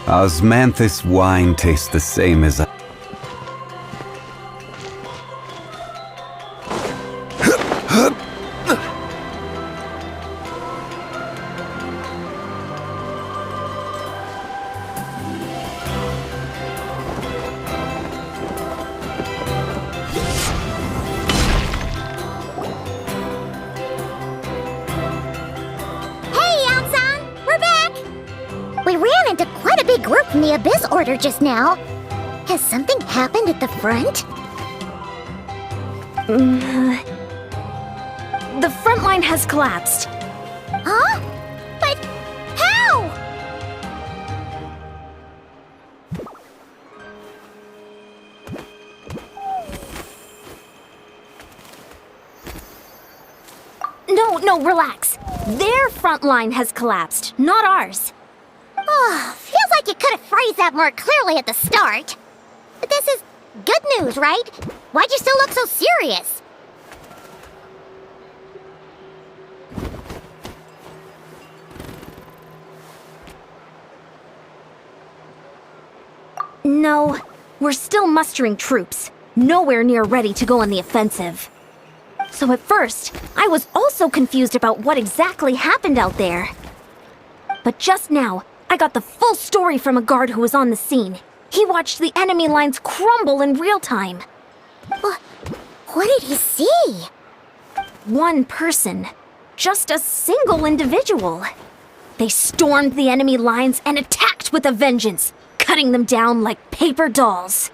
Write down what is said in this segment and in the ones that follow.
Osmanthus wine tastes the same as from the Abyss Order just now. Has something happened at the front? The front line has collapsed. Huh? But how? No, relax. Their front line has collapsed, not ours. Oh, feels like you could have phrased that more clearly at the start. But this is good news, right? Why'd you still look so serious? No, we're still mustering troops. Nowhere near ready to go on the offensive. So at first, I was also confused about what exactly happened out there. But just now, I got the full story from a guard who was on the scene. He watched the enemy lines crumble in real time. What did he see? One person. Just a single individual. They stormed the enemy lines and attacked with a vengeance, cutting them down like paper dolls.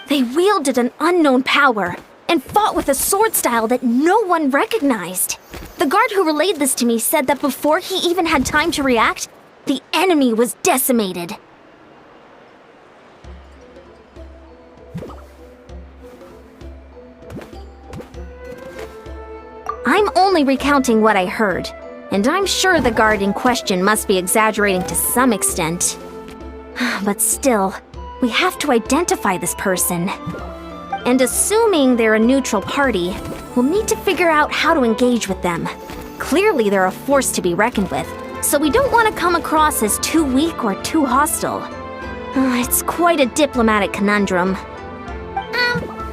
They wielded an unknown power and fought with a sword style that no one recognized. The guard who relayed this to me said that before he even had time to react, the enemy was decimated. I'm only recounting what I heard, and I'm sure the guard in question must be exaggerating to some extent. But still, we have to identify this person. And assuming they're a neutral party, we'll need to figure out how to engage with them. Clearly they're a force to be reckoned with, so we don't want to come across as too weak or too hostile. It's quite a diplomatic conundrum.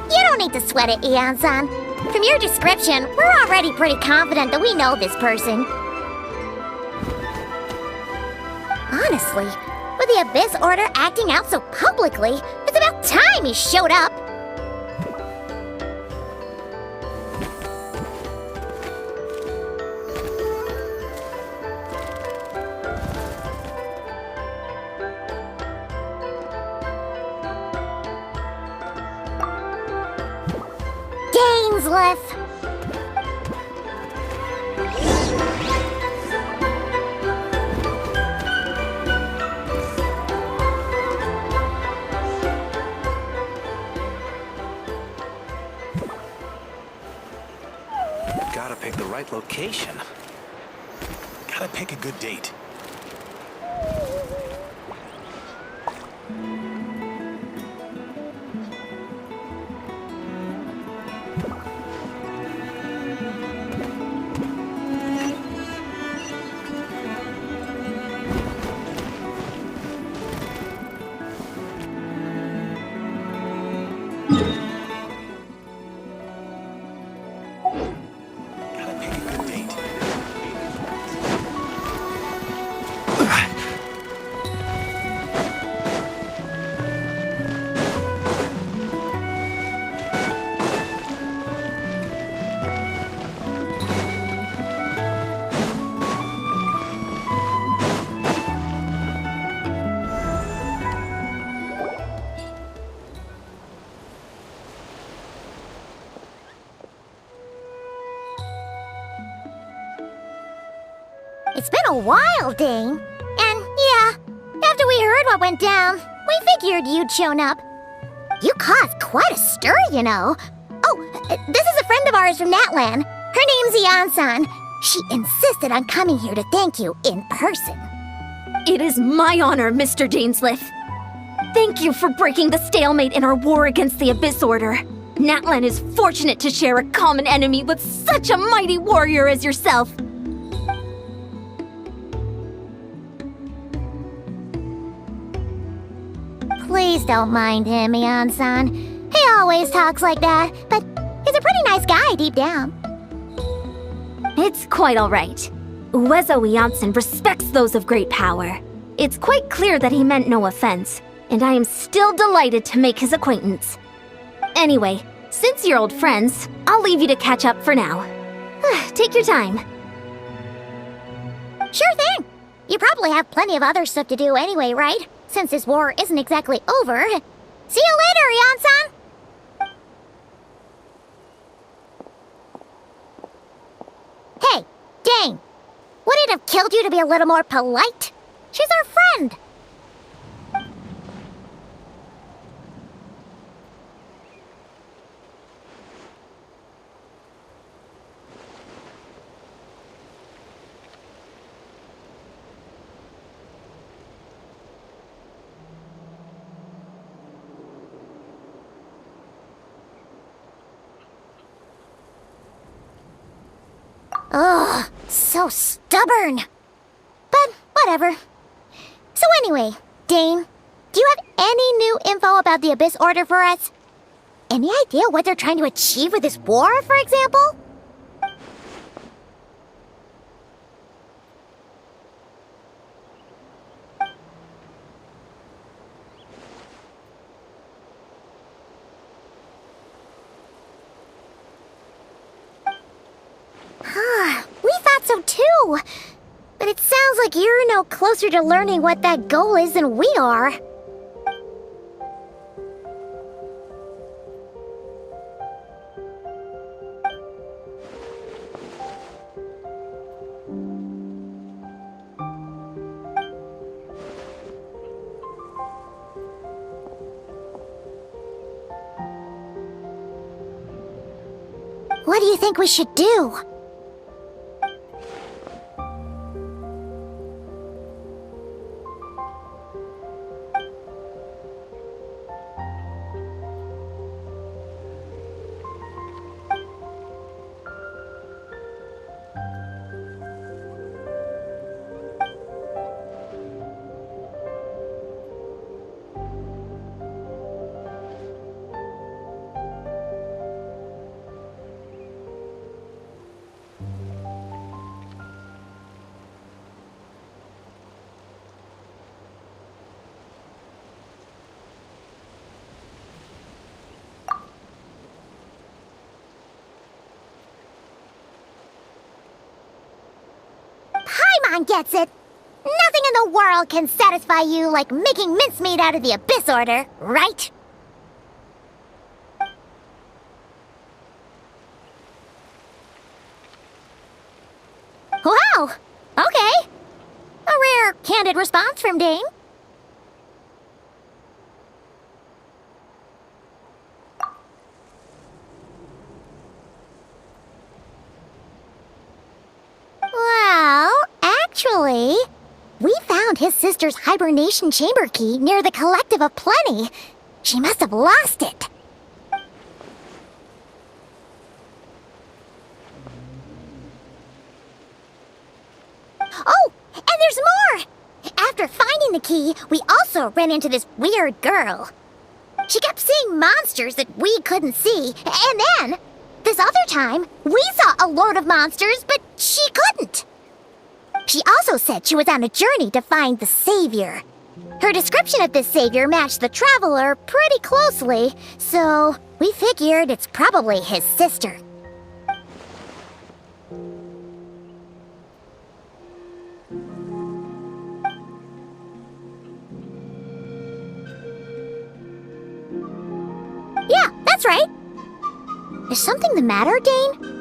You don't need to sweat it, Ian-san. From your description, we're already pretty confident that we know this person. Honestly, with the Abyss Order acting out so publicly, it's about time he showed up. Gainsliff! Gotta pick the right location. Gotta pick a good date. It's been a while, Dane. And yeah, after we heard what went down, we figured you'd shown up. You caused quite a stir, you know. Oh, this is a friend of ours from Natlan. Her name's Ian-san. She insisted on coming here to thank you in person. It is my honor, Mr. Dainsliff. Thank you for breaking the stalemate in our war against the Abyss Order. Natlan is fortunate to share a common enemy with such a mighty warrior as yourself. Please don't mind him, Mian-san. He always talks like that, but he's a pretty nice guy deep down. It's quite all right. Uezo Janssen respects those of great power. It's quite clear that he meant no offense, and I am still delighted to make his acquaintance. Anyway, since you're old friends, I'll leave you to catch up for now. Take your time. Sure thing. You probably have plenty of other stuff to do anyway, right? Since this war isn't exactly over. See you later, Yan-san! Hey, Dane! Would it have killed you to be a little more polite? She's our friend! Ugh, so stubborn. But whatever. So anyway, Dane, do you have any new info about the Abyss Order for us? Any idea what they're trying to achieve with this war, for example? We thought so too. But it sounds like you're no closer to learning what that goal is than we are. What do you think we should do? Paimon gets it. Nothing in the world can satisfy you like making mincemeat out of the Abyss Order, right? Wow! Okay. A rare, candid response from Dane. Well, actually, we found his sister's hibernation chamber key near the Collective of Plenty. She must have lost it. Oh, and there's more! After finding the key, we also ran into this weird girl. She kept seeing monsters that we couldn't see, and then, this other time, we saw a load of monsters, but she couldn't. She also said she was on a journey to find the Savior. Her description of this Savior matched the Traveler pretty closely, so we figured it's probably his sister. Yeah, that's right. Is something the matter, Dane?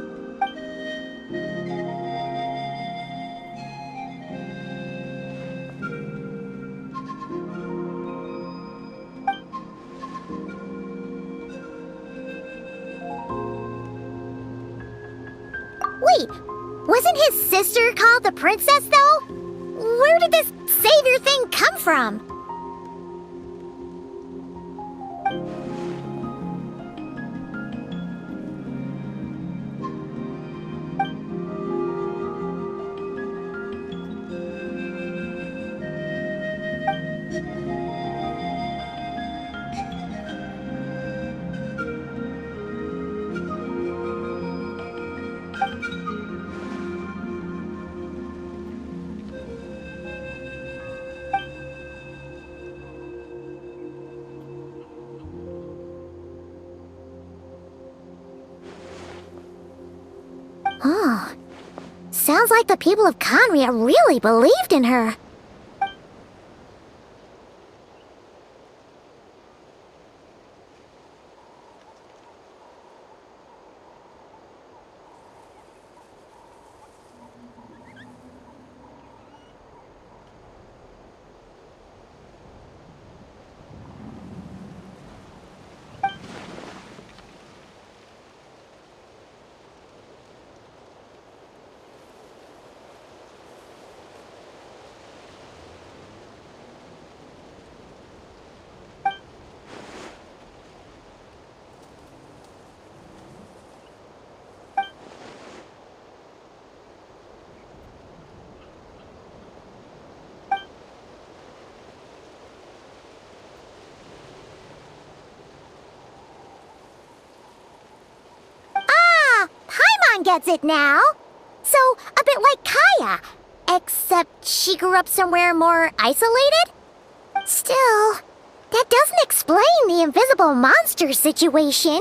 Wait, wasn't his sister called the Princess, though? Where did this Savior thing come from? Oh, sounds like the people of Conria really believed in her. Gets it now. So, a bit like Kaya, except she grew up somewhere more isolated? Still, that doesn't explain the invisible monster situation.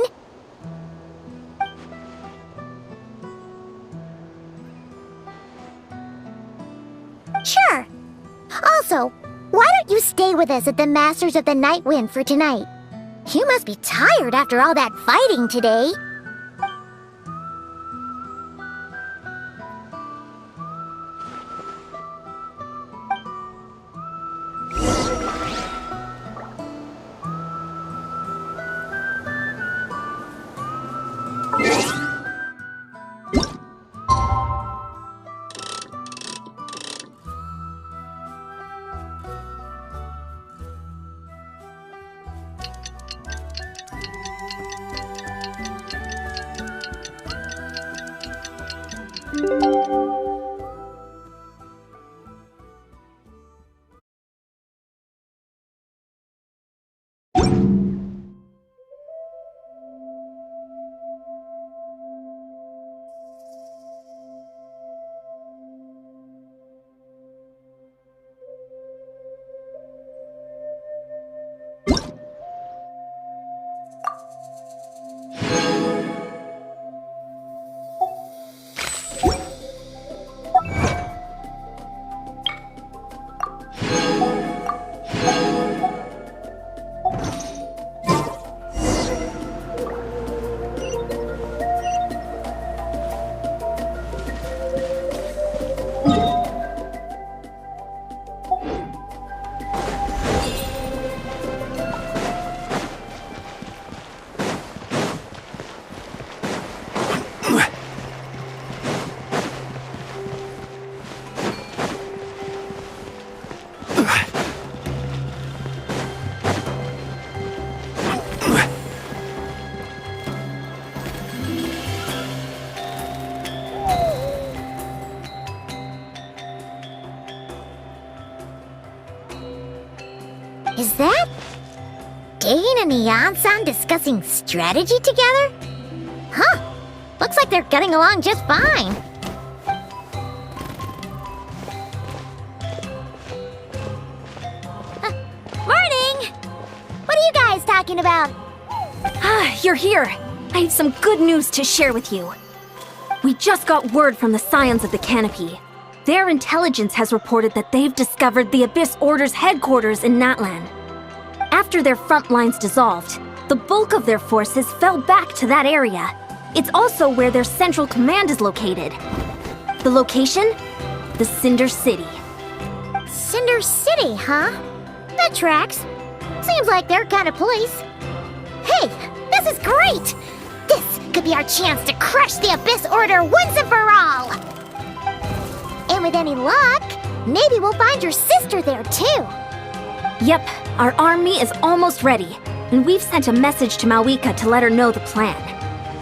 Sure. Also, why don't you stay with us at the Masters of the Night Wind for tonight? You must be tired after all that fighting today. Is that Dane and Neon-san discussing strategy together? Huh. Looks like they're getting along just fine. Morning! What are you guys talking about? Ah, you're here. I have some good news to share with you. We just got word from the Scions of the Canopy. Their intelligence has reported that they've discovered the Abyss Order's headquarters in Natlan. After their front lines dissolved, the bulk of their forces fell back to that area. It's also where their central command is located. The location? The Cinder City. Cinder City, huh? That tracks. Seems like their kind of place. Hey, this is great! This could be our chance to crush the Abyss Order once and for all! And with any luck, maybe we'll find your sister there too. Yep, our army is almost ready, and we've sent a message to Mawika to let her know the plan.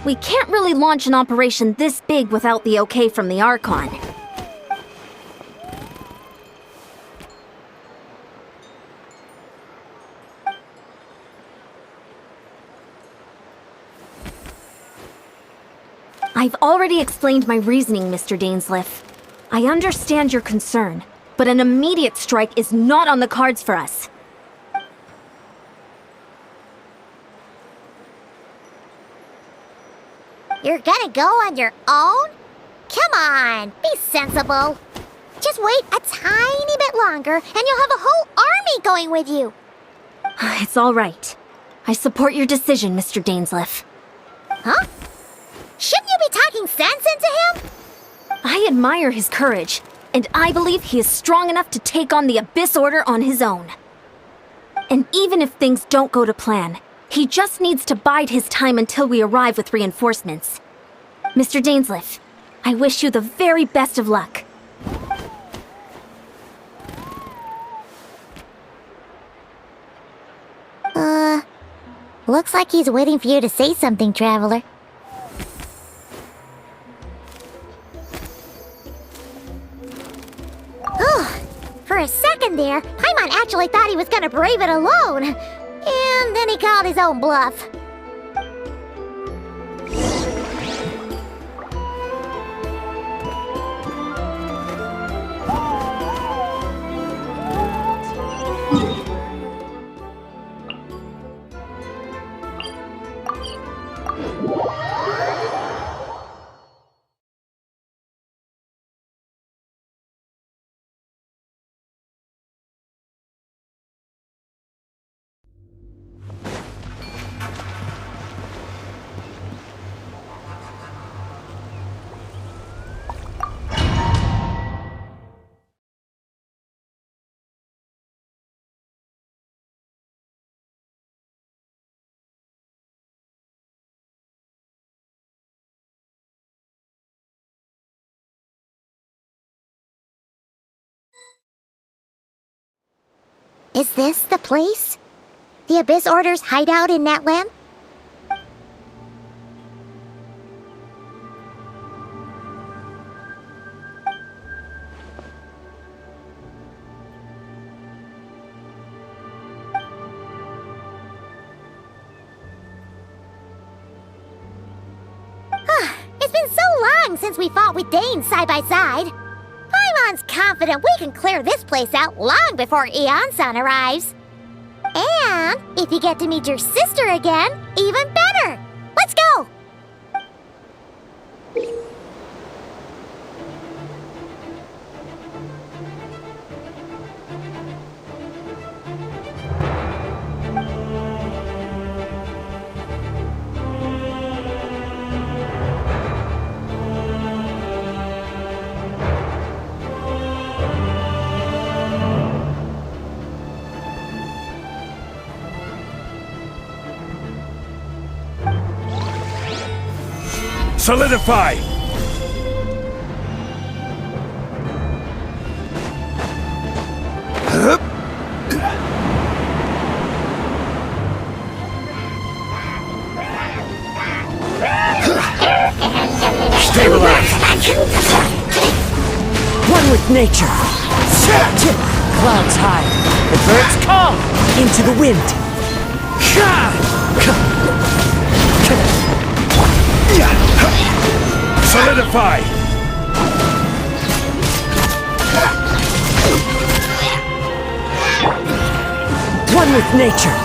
We can't really launch an operation this big without the okay from the Archon. I've already explained my reasoning, Mr. Dainsleif. I understand your concern, but an immediate strike is not on the cards for us. You're gonna go on your own? Come on, be sensible. Just wait a tiny bit longer and you'll have a whole army going with you. It's all right. I support your decision, Mr. Dainsleif. Huh? Shouldn't you be talking sense into him? I admire his courage, and I believe he is strong enough to take on the Abyss Order on his own. And even if things don't go to plan, he just needs to bide his time until we arrive with reinforcements. Mr. Dainsleif, I wish you the very best of luck. Looks like he's waiting for you to say something, Traveler. For a second there, Paimon actually thought he was gonna brave it alone. And then he called his own bluff. Is this the place? The Abyss Order's hideout in Natlan? It's been so long since we fought with Dane side by side. Paimon's confident we can clear this place out long before Eon-san arrives. And if you get to meet your sister again, even better! Let's go! Solidify! Stabilize! One with nature. Clouds high, the birds call into the wind. Solidify! One with nature.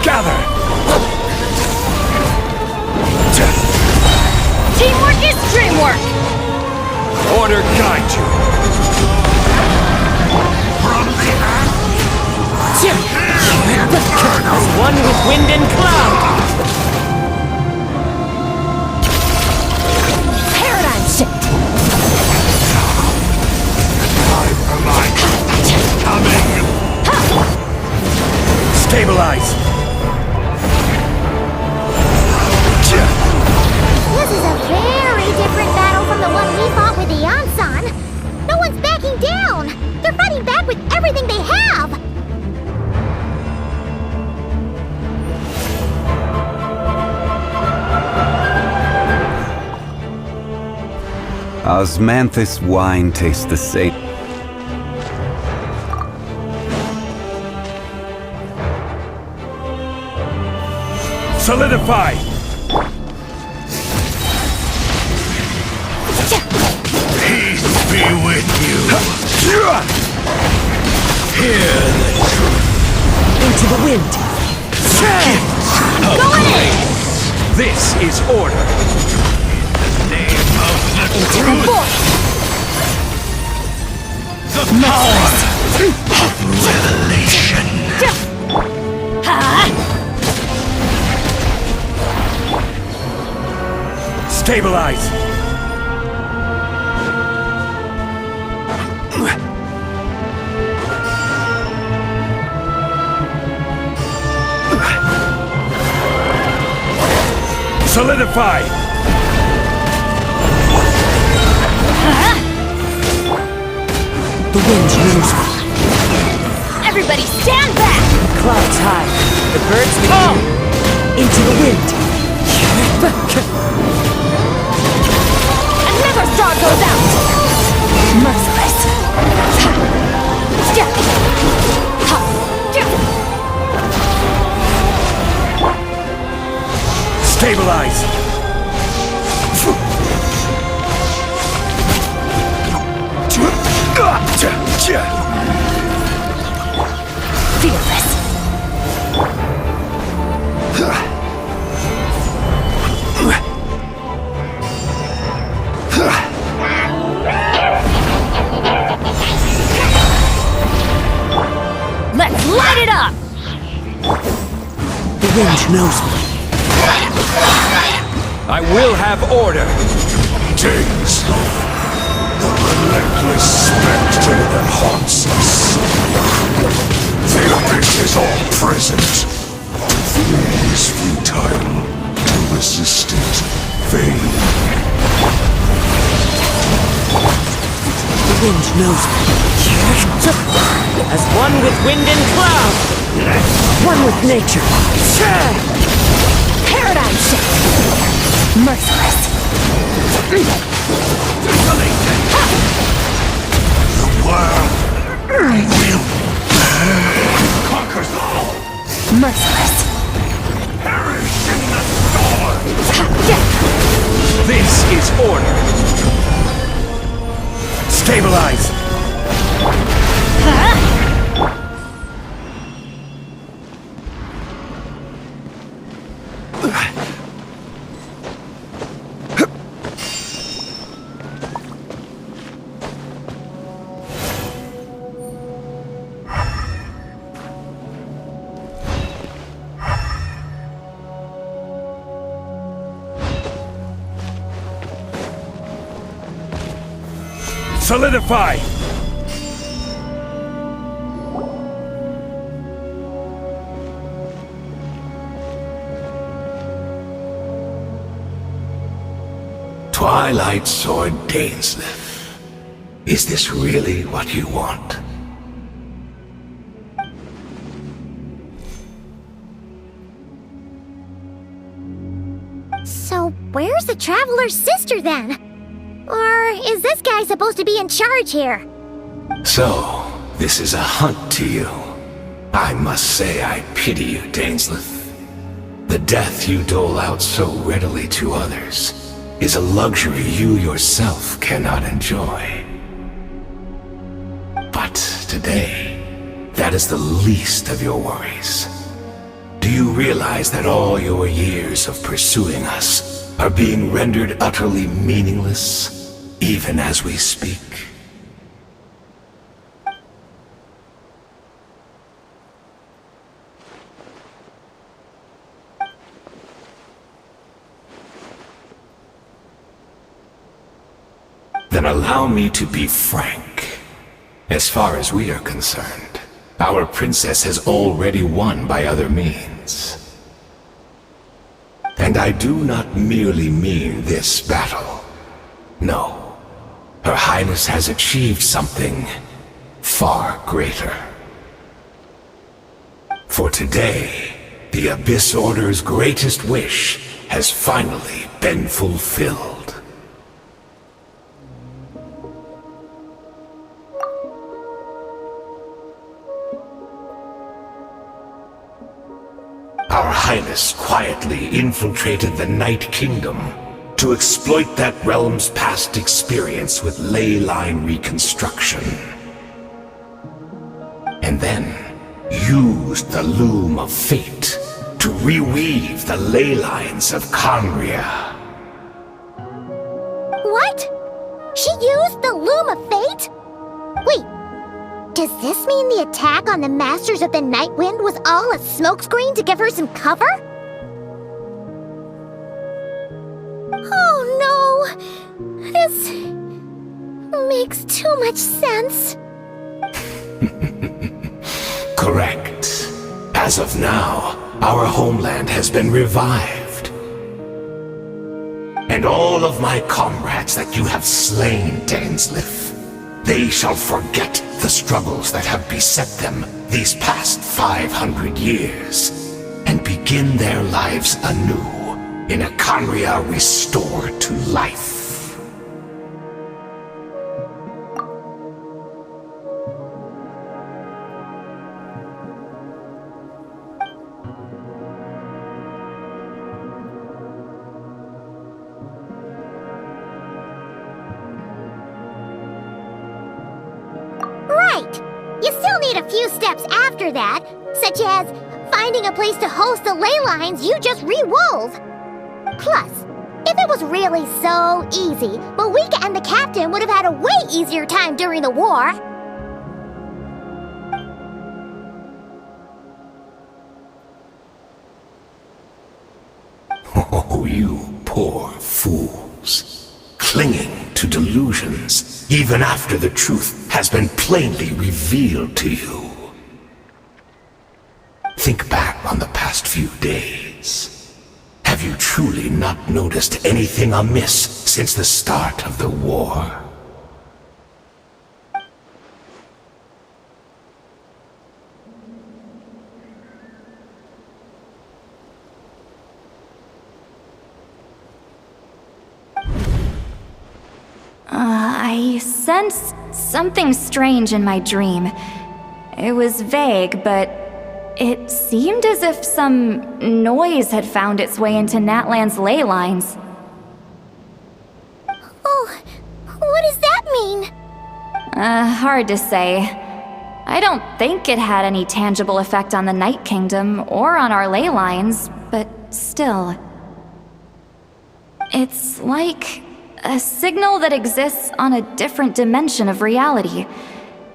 Gather! Teamwork is dreamwork! Order guide you! From the As one with wind and cloud. Paradigm shift. time for my coming! Stabilize! This is a very different battle from the one we fought with Eon-san. No one's backing down. They're fighting back with everything they have. Osmanthus wine tastes the same. Solidify! Hear the truth. Into the wind. Go in! This is order. In the name of the Into the truth. void. The power of revelation. Stabilize. Solidify. The wind knows me. Everybody stand back! Clouds high. The birds call. Into the wind. Another star goes out! Merciless. Stabilize. Fearless. Let's light it up! The wind knows me. I will have order. James, the relentless specter that haunts us. The abyss is all present. It is futile to resist it. Vain. The wind knows me. As one with wind and cloud. One with nature. Paradigm shift! Merciless. The world will conquers all. Merciless. Perish in the storm. This is order. Stabilize. Solidify! Twilight Sword Dainsleif. Is this really what you want? So, where's the Traveler's sister then? Or is this guy supposed to be in charge here? So, this is a hunt to you. I must say I pity you, Dainsleif. The death you dole out so readily to others is a luxury you yourself cannot enjoy. But today, that is the least of your worries. Do you realize that all your years of pursuing us are being rendered utterly meaningless, even as we speak? Then allow me to be frank. As far as we are concerned, our princess has already won by other means. And I do not merely mean this battle. No. Her Highness has achieved something far greater. For today, the Abyss Order's greatest wish has finally been fulfilled. Our Highness quietly infiltrated the Night Kingdom to exploit that realm's past experience with ley line reconstruction. and then used the loom of fate to reweave the ley lines of Conria. What? She used the Loom of Fate? Wait, does this mean the attack on the Masters of the Night Wind was all a smokescreen to give her some cover? Oh no! This makes too much sense. Correct. As of now, our homeland has been revived. And all of my comrades that you have slain, Dainsleif, they shall forget the struggles that have beset them these past 500 years, and begin their lives anew in a Conria restored to life. You still need a few steps after that, such as finding a place to host the ley lines you just re-wove. Plus, if it was really so easy, Malika and the captain would have had a way easier time during the war. Oh, you poor fools. Clinging to delusions, even after the truth has been plainly revealed to you. Think back on the past few days. Have you truly not noticed anything amiss since the start of the war? I sensed something strange in my dream. It was vague, but it seemed as if some noise had found its way into Natlan's ley lines. Oh, what does that mean? Hard to say. I don't think it had any tangible effect on the Night Kingdom or on our ley lines, but still. It's like a signal that exists on a different dimension of reality.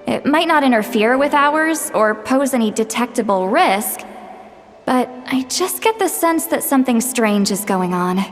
It might not interfere with ours or pose any detectable risk, but I just get the sense that something strange is going on.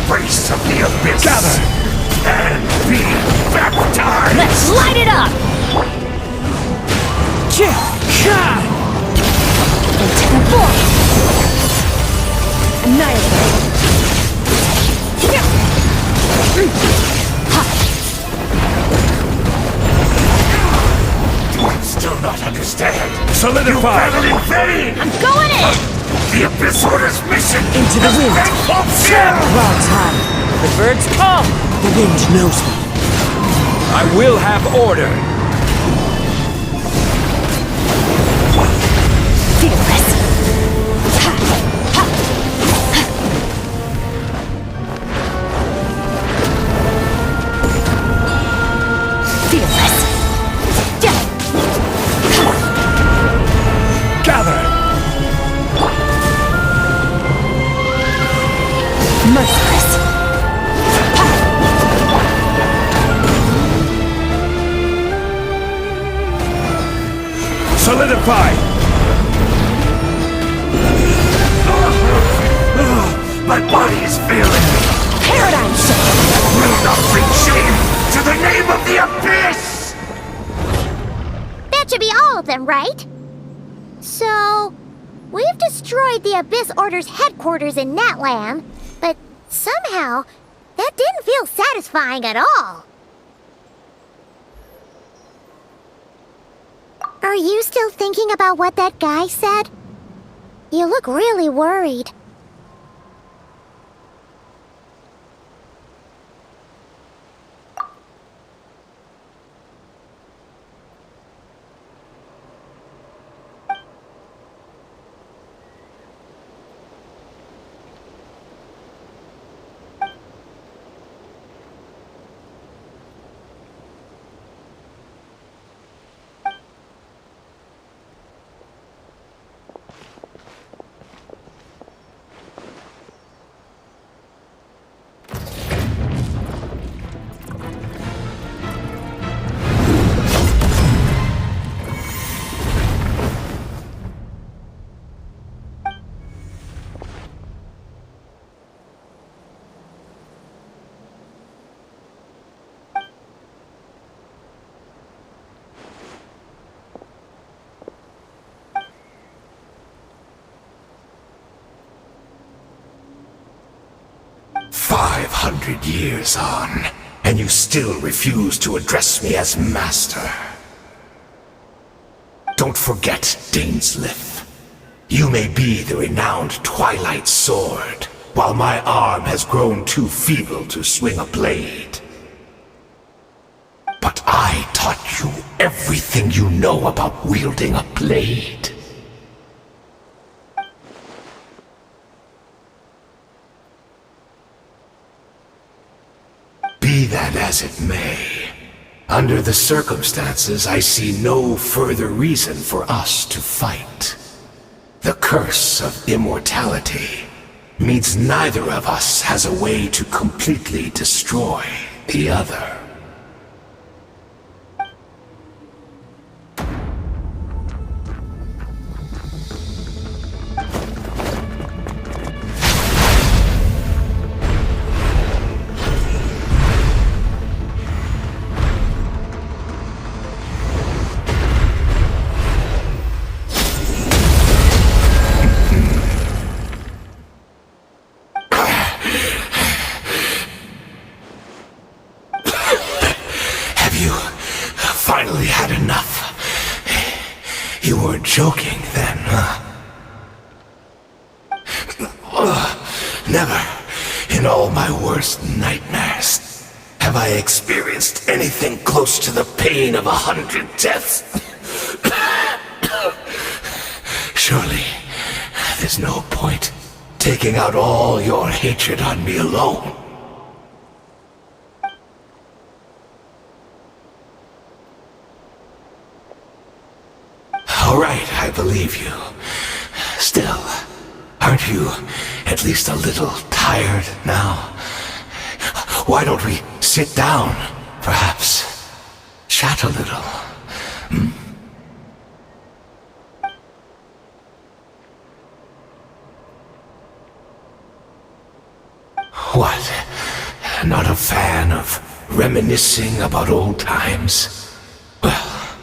embrace of the abyss. Gather! And be baptized! Let's light it up! Into the void! Annihilate! Do you still not understand? Solidify! You battle in vain! I'm going in! The Abyss Order's mission! Into the wind! Clouds high! The birds call! The wind knows me. I will have order. Fearless! Fearless! Gather! Merciless! Solidify! My body is failing me! Paradigm shift! Will not bring shame to the name of the Abyss! That should be all of them, right? So, we've destroyed the Abyss Order's headquarters in Natlan, but somehow, that didn't feel satisfying at all. Are you still thinking about what that guy said? You look really worried. Years on, and you still refuse to address me as master. Don't forget, Dainsleif. You may be the renowned Twilight Sword, while my arm has grown too feeble to swing a blade. But I taught you everything you know about wielding a blade. Be that as it may, under the circumstances, I see no further reason for us to fight. The curse of immortality means neither of us has a way to completely destroy the other. Finally had enough. You weren't joking then, huh? Never, in all my worst nightmares, have I experienced anything close to the pain of 100 deaths. Surely, there's no point taking out all your hatred on me alone. All right, I believe you. Still, aren't you at least a little tired now? Why don't we sit down, perhaps? Chat a little. What? Not a fan of reminiscing about old times? Well,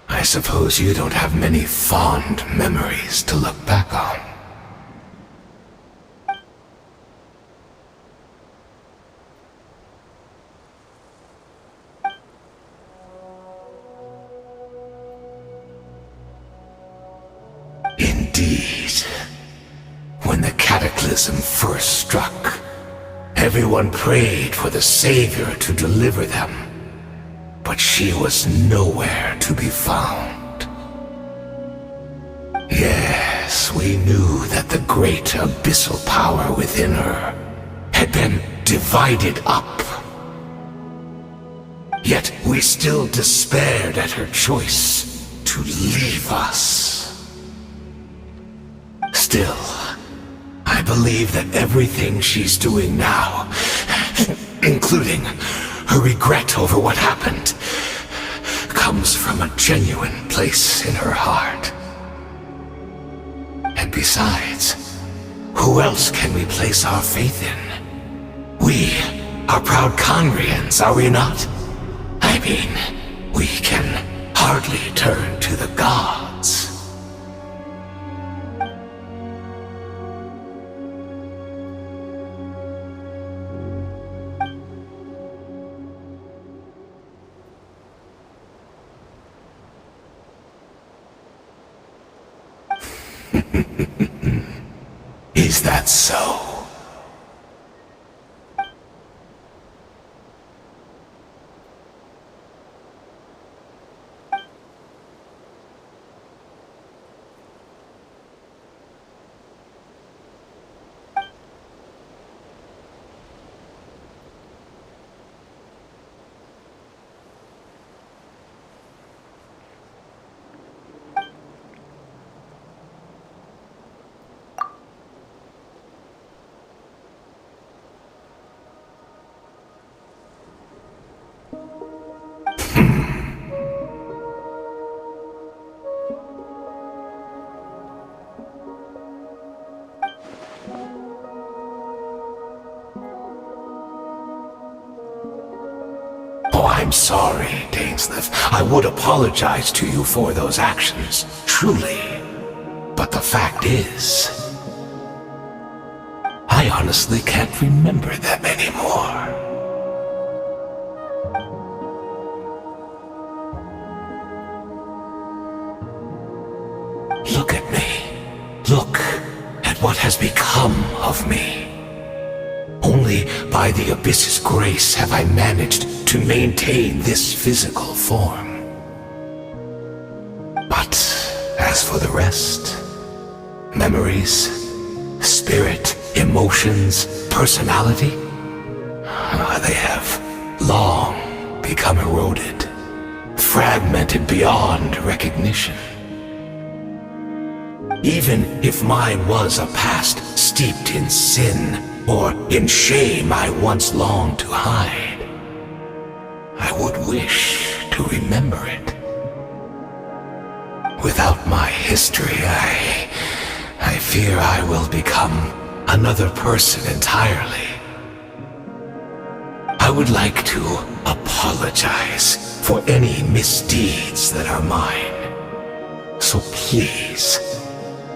I suppose you don't have many fond memories to look back on. Indeed. When the cataclysm first struck, everyone prayed for the Savior to deliver them, but she was nowhere to be found. Yes, we knew that the great abyssal power within her had been divided up. Yet we still despaired at her choice to leave us. Still, I believe that everything she's doing now, including her regret over what happened, comes from a genuine place in her heart. And besides, who else can we place our faith in? We are proud Conrians, are we not? I mean, we can hardly turn to the gods. Is that so? Oh, I'm sorry, Dainsleif. I would apologize to you for those actions, truly. But the fact is, I honestly can't remember them anymore. Look at me. Look at what has become of me. Only by the Abyss's grace have I managed to maintain this physical form. But as for the rest, memories, spirit, emotions, personality, they have long become eroded, fragmented beyond recognition. Even if mine was a past steeped in sin or in shame I once longed to hide, I would wish to remember it. Without my history, I fear I will become another person entirely. I would like to apologize for any misdeeds that are mine. So please,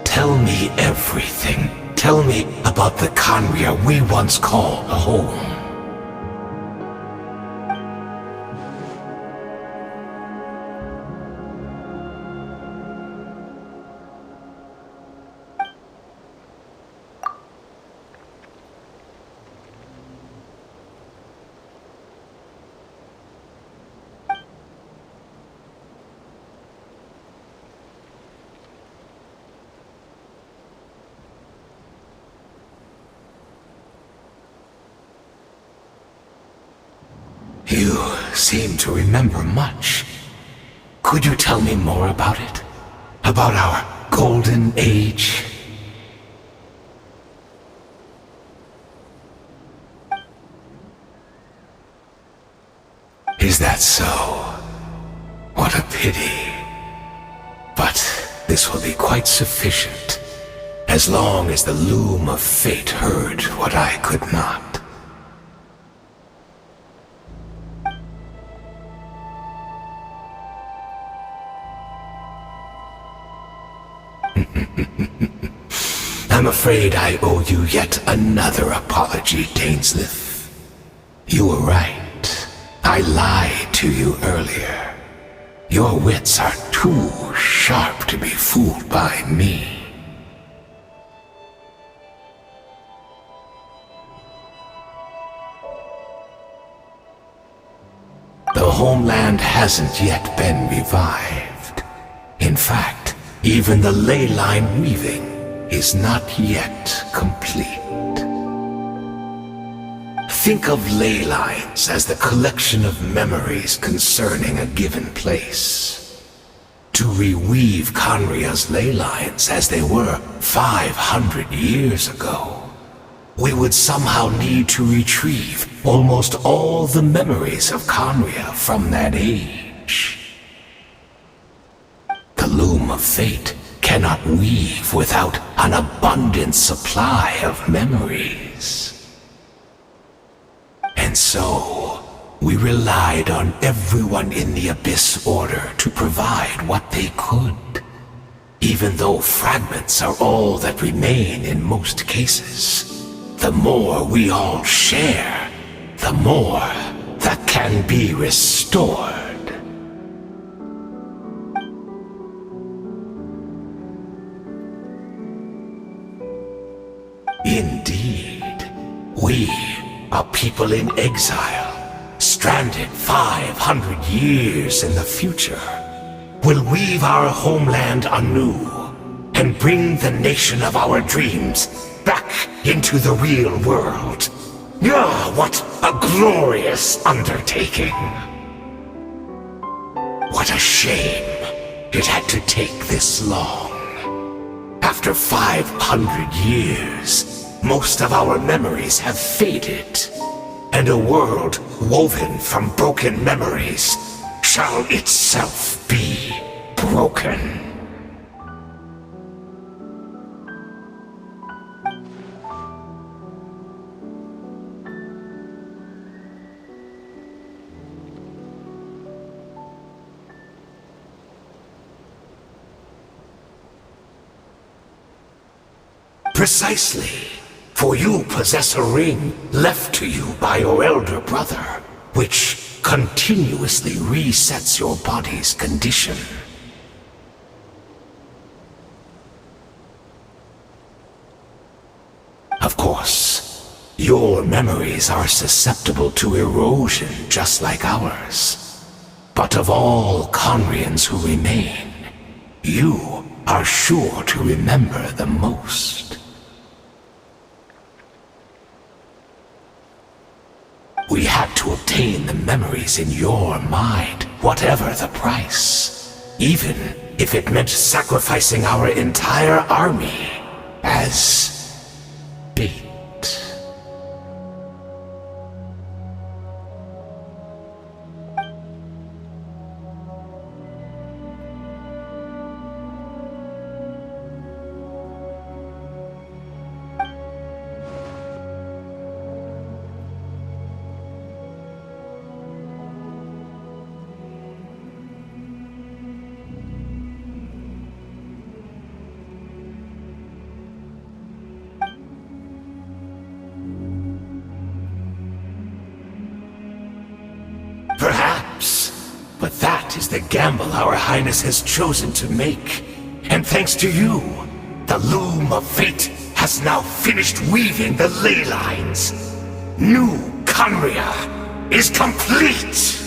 tell me everything. Tell me about the Conria we once called home. You seem to remember much. Could you tell me more about it? About our golden age? Is that so? What a pity. But this will be quite sufficient, as long as the loom of fate heard what I could not. I'm afraid I owe you yet another apology, Dainsleif. You were right. I lied to you earlier. Your wits are too sharp to be fooled by me. The homeland hasn't yet been revived. In fact, even the ley line weaving is not yet complete. Think of ley lines as the collection of memories concerning a given place. To reweave Conria's ley lines as they were 500 years ago, we would somehow need to retrieve almost all the memories of Conria from that age. The loom of fate cannot weave without an abundant supply of memories. And so, we relied on everyone in the Abyss Order to provide what they could. Even though fragments are all that remain in most cases, the more we all share, the more that can be restored. Indeed, we, a people in exile, stranded 500 years in the future, will weave our homeland anew and bring the nation of our dreams back into the real world. Ah, what a glorious undertaking! What a shame it had to take this long. After 500 years, most of our memories have faded, and a world woven from broken memories shall itself be broken. Precisely, for you possess a ring left to you by your elder brother, which continuously resets your body's condition. Of course, your memories are susceptible to erosion just like ours. But of all Conrians who remain, you are sure to remember the most. We had to obtain the memories in your mind, whatever the price. Even if it meant sacrificing our entire army as bait. Perhaps, but that is the gamble our Highness has chosen to make. And thanks to you, the loom of fate has now finished weaving the ley lines. New Conria is complete!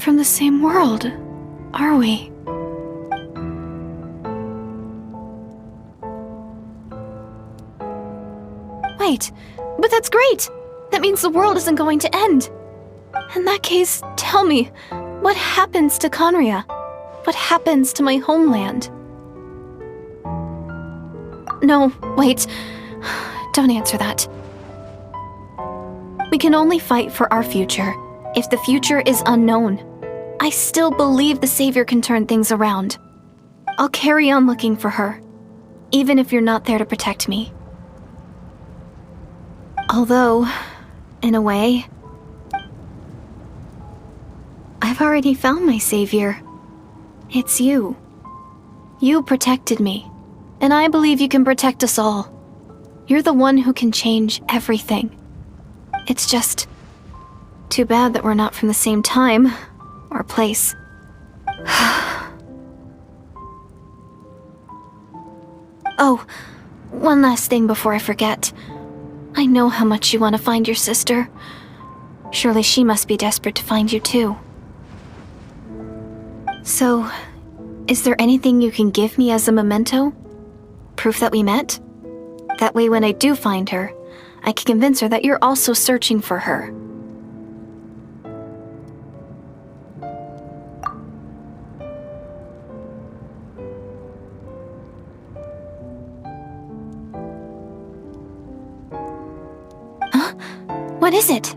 from the same world, are we? Wait, but that's great! That means the world isn't going to end. In that case, tell me, what happens to Conria? What happens to my homeland? No, wait. Don't answer that. We can only fight for our future. If the future is unknown, I still believe the Savior can turn things around. I'll carry on looking for her, even if you're not there to protect me. Although, in a way, I've already found my Savior. It's you. You protected me, and I believe you can protect us all. You're the one who can change everything. It's just too bad that we're not from the same time or place. Oh, one last thing before I forget. I know how much you want to find your sister. Surely she must be desperate to find you too. So, is there anything you can give me as a memento? Proof that we met? That way when I do find her, I can convince her that you're also searching for her. Huh? What is it?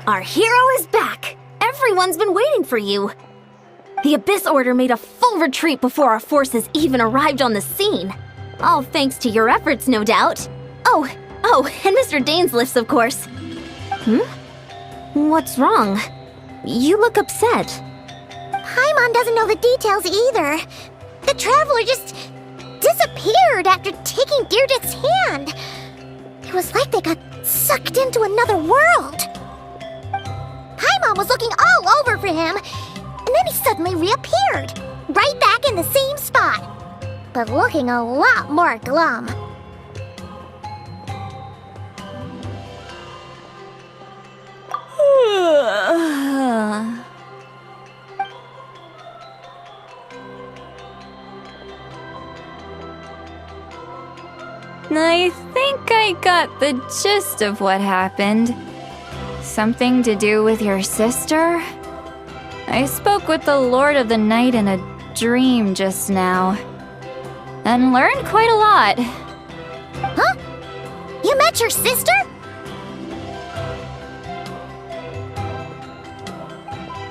Our hero is back! Everyone's been waiting for you! The Abyss Order made a full retreat before our forces even arrived on the scene. All thanks to your efforts, no doubt. Oh, and Mr. Dainsliff's, of course. What's wrong? You look upset. Paimon doesn't know the details either. The Traveler just disappeared after taking Deirdre's hand. It was like they got sucked into another world. Paimon was looking all over for him, and then he suddenly reappeared, right back in the same spot, but looking a lot more glum. I think I got the gist of what happened. Something to do with your sister? I spoke with the Lord of the Night in a dream just now, and learned quite a lot. Huh? You met your sister?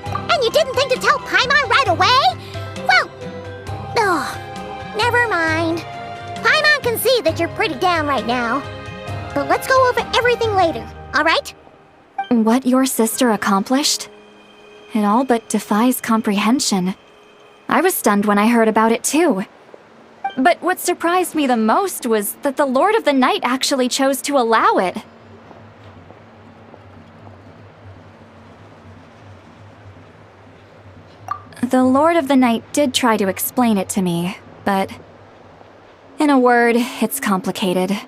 And you didn't think to tell Paimon right away? Well, never mind. Paimon can see that you're pretty down right now. But let's go over everything later, alright? What your sister accomplished? It all but defies comprehension. I was stunned when I heard about it too. But what surprised me the most was that the Lord of the Night actually chose to allow it. The Lord of the Night did try to explain it to me, but in a word, it's complicated.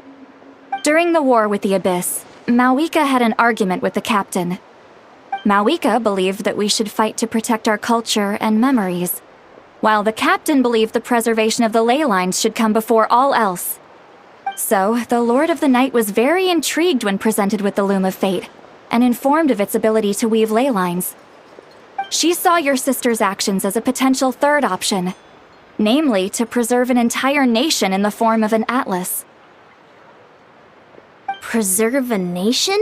During the war with the Abyss, Mawika had an argument with the captain. Mawika believed that we should fight to protect our culture and memories, while the captain believed the preservation of the ley lines should come before all else. So, the Lord of the Night was very intrigued when presented with the Loom of Fate, and informed of its ability to weave ley lines. She saw your sister's actions as a potential third option, namely to preserve an entire nation in the form of an atlas. Preserve a nation?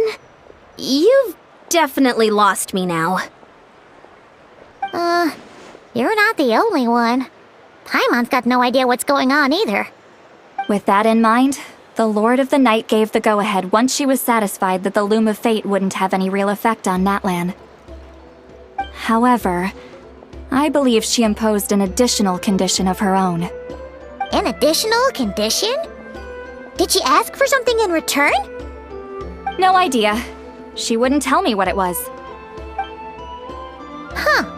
You've definitely lost me now. You're not the only one. Paimon's got no idea what's going on either. With that in mind, the Lord of the Night gave the go-ahead once she was satisfied that the Loom of Fate wouldn't have any real effect on Natlan. However, I believe she imposed an additional condition of her own. An additional condition? Did she ask for something in return? No idea. She wouldn't tell me what it was. Huh.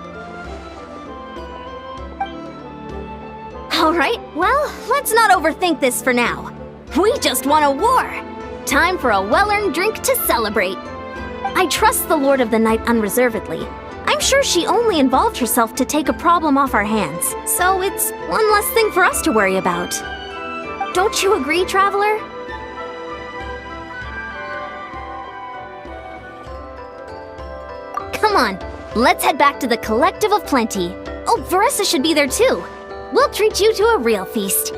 Alright, well, let's not overthink this for now. We just won a war! Time for a well-earned drink to celebrate. I trust the Lord of the Night unreservedly. I'm sure she only involved herself to take a problem off our hands, so it's one less thing for us to worry about. Don't you agree, Traveler? Come on, let's head back to the Collective of Plenty. Oh, Veressa should be there too. We'll treat you to a real feast.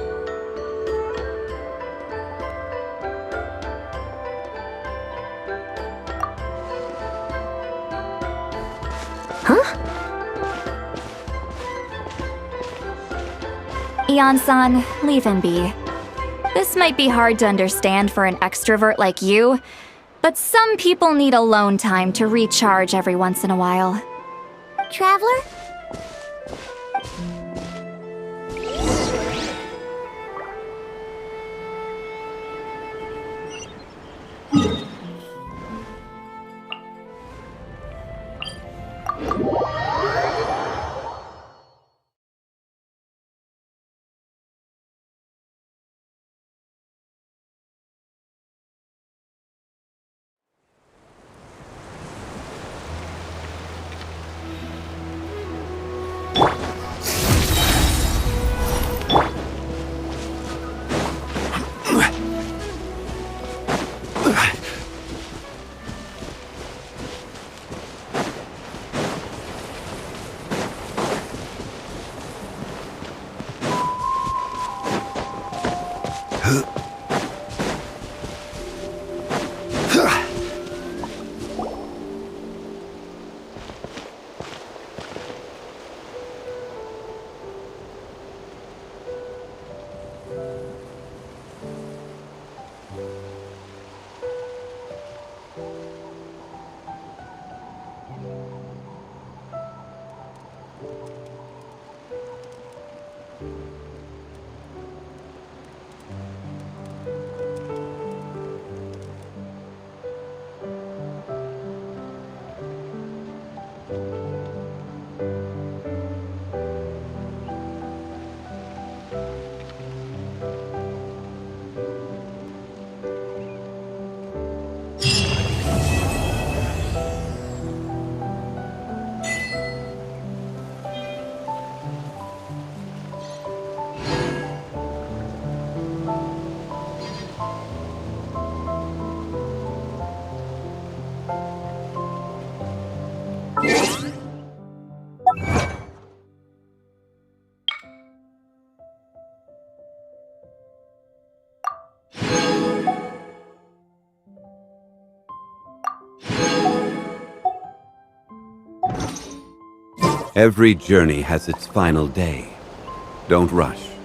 Huh? Ian-san, leave him be. This might be hard to understand for an extrovert like you, but some people need alone time to recharge every once in a while. Traveler? Every journey has its final day. Don't rush.